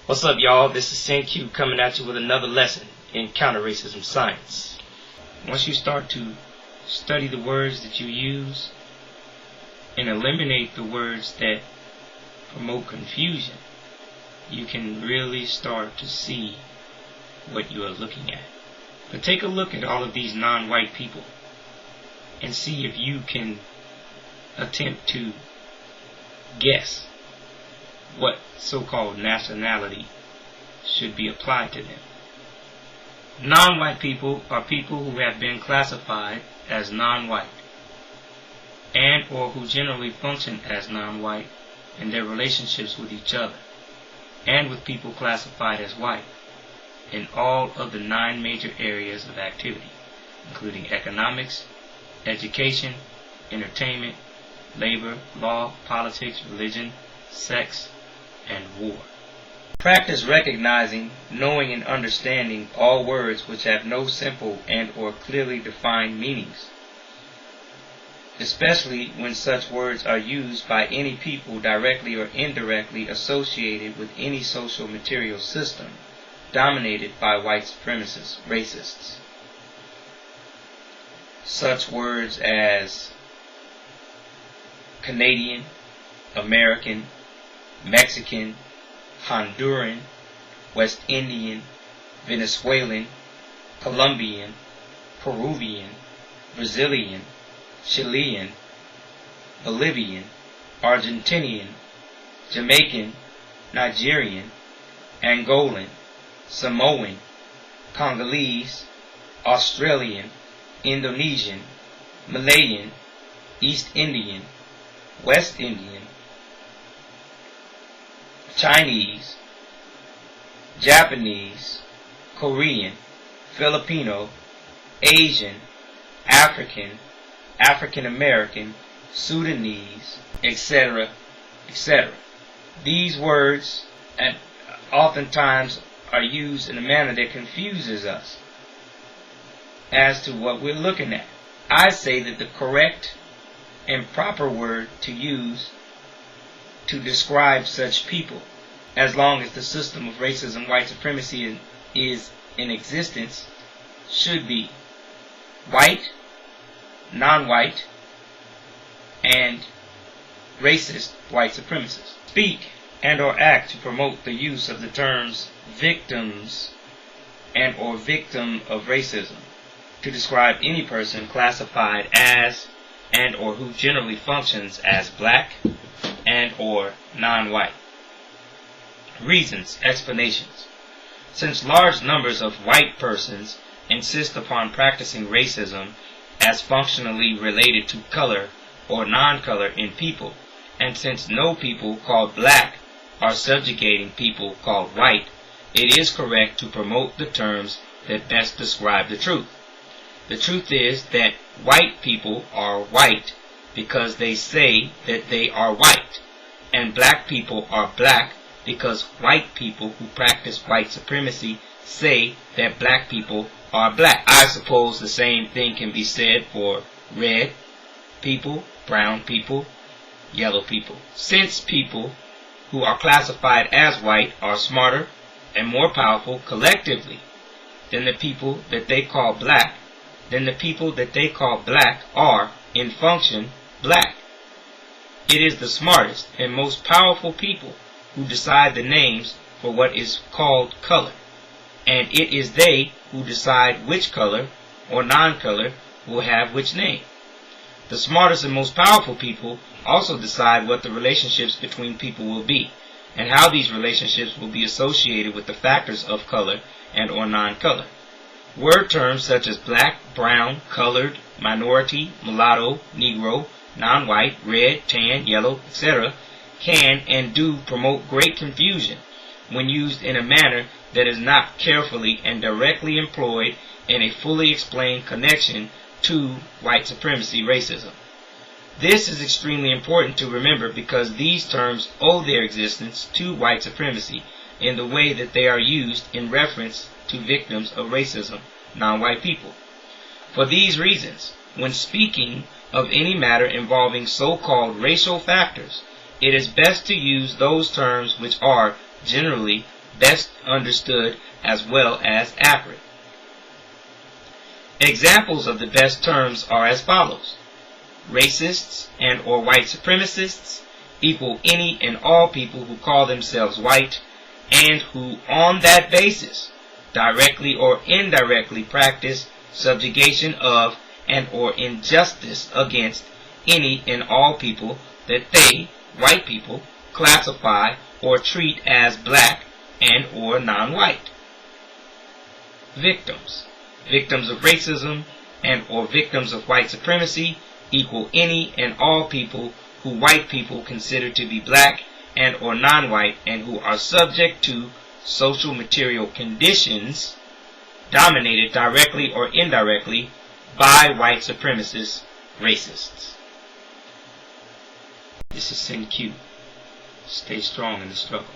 What's up, y'all? This is SYN-Q coming at you with another lesson in counter-racism science. Once you start to study the words that you use and eliminate the words that promote confusion, you can really start to see what you are looking at. But take a look at all of these non-white people and see if you can attempt to guess what so-called nationality should be applied to them. Non-white people are people who have been classified as non-white and or who generally function as non-white in their relationships with each other and with people classified as white in all of the 9 major areas of activity, including economics, education, entertainment, labor, law, politics, religion, sex, and war. Practice recognizing, knowing, and understanding all words which have no simple and or clearly defined meanings, especially when such words are used by any people directly or indirectly associated with any social material system dominated by white supremacists, racists. Such words as Canadian, American, Mexican, Honduran, West Indian, Venezuelan, Colombian, Peruvian, Brazilian, Chilean, Bolivian, Argentinian, Jamaican, Nigerian, Angolan, Samoan, Congolese, Australian, Indonesian, Malayan, East Indian, West Indian, Chinese, Japanese, Korean, Filipino, Asian, African, African American, Sudanese, etc., etc. These words oftentimes are used in a manner that confuses us as to what we're looking at. I say that the correct and proper word to use to describe such people, as long as the system of racism, white supremacy is in existence, should be white, non-white, and racist white supremacists. Speak and or act to promote the use of the terms victims and or victim of racism to describe any person classified as and or who generally functions as black and or non-white. Reasons, explanations. Since large numbers of white persons insist upon practicing racism as functionally related to color or non-color in people, and since no people called black are subjugating people called white, it is correct to promote the terms that best describe the truth. The truth is that white people are white because they say that they are white, and black people are black because white people who practice white supremacy say that black people are black. I suppose the same thing can be said for red people, brown people, yellow people. Since people who are classified as white are smarter and more powerful collectively than the people that they call black, then the people that they call black are, in function, black. It is the smartest and most powerful people who decide the names for what is called color, and it is they who decide which color or non-color will have which name. The smartest and most powerful people also decide what the relationships between people will be, and how these relationships will be associated with the factors of color and or non-color. Word terms such as black, brown, colored, minority, mulatto, negro, non-white, red, tan, yellow, etc. can and do promote great confusion when used in a manner that is not carefully and directly employed in a fully explained connection to white supremacy racism. This is extremely important to remember because these terms owe their existence to white supremacy in the way that they are used in reference to victims of racism, non-white people. For these reasons, when speaking of any matter involving so-called racial factors, it is best to use those terms which are generally best understood as well as accurate. Examples of the best terms are as follows. Racists and or white supremacists equal any and all people who call themselves white and who on that basis directly or indirectly practice subjugation of and or injustice against any and all people that they, white people, classify or treat as black and or non-white. Victims. Victims of racism and or victims of white supremacy equal any and all people who white people consider to be black and or non-white and who are subject to social material conditions dominated directly or indirectly by white supremacist racists. This is SYN-Q. Stay strong in the struggle.